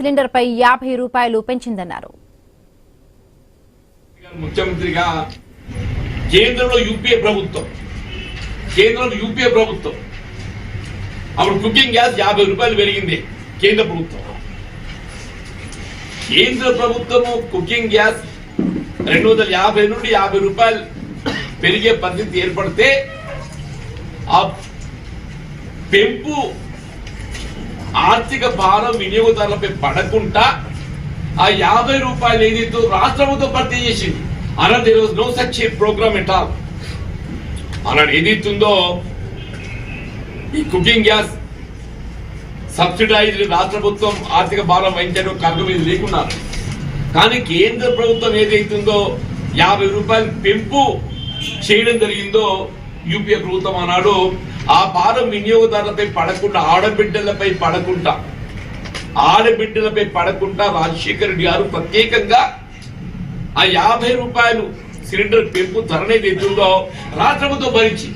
Cylinder పై 50 రూపాయలు పెంచిందన్నారు. ముఖ్యమంత్రిగా కేంద్రంలో యూపీఏ ప్రభుత్వం అప్పుడు కుకింగ్ గ్యాస్ 50 రూపాయలు పెరిగింది. కేంద్ర ప్రభుత్వము కుకింగ్ గ్యాస్ 250 నుండి 50 రూపాయలు పెరిగే పరిస్థితి ఏర్పడితే ఆ పెంపు ఆర్థిక భారం వినియోగదారులపై పడకుండా ఆ 50 రూపాయలు ఏదైతే రాష్ట్ర ప్రభుత్వం భర్తీ చేసింది. అన్నది there was no such a program at all. అన్నాడు ఏదైతుందో ఈ కుకింగ్ గ్యాస్ సబ్సిడైజ్డ్ రాష్ట్ర ప్రభుత్వం ఆర్థిక భారం వహించడం కర్మ మీద లేకున్నారు. కానీ కేంద్ర ప్రభుత్వం ఏదైతుందో 50 రూపాయలు పెంపు చేయడం జరిగిందో యూపీఏ ప్రభుత్వం అన్నాడు ఆ భారం వినియోగదారులపై పడకుండా ఆడబిడ్డలపై పడకుండా రాజశేఖర రెడ్డి గారు ప్రత్యేకంగా ఆ 50 రూపాయలు సిలిండర్ పెంపు ధరనేది ఎత్తుందో రాష్ట్ర ప్రభుత్వం భరించి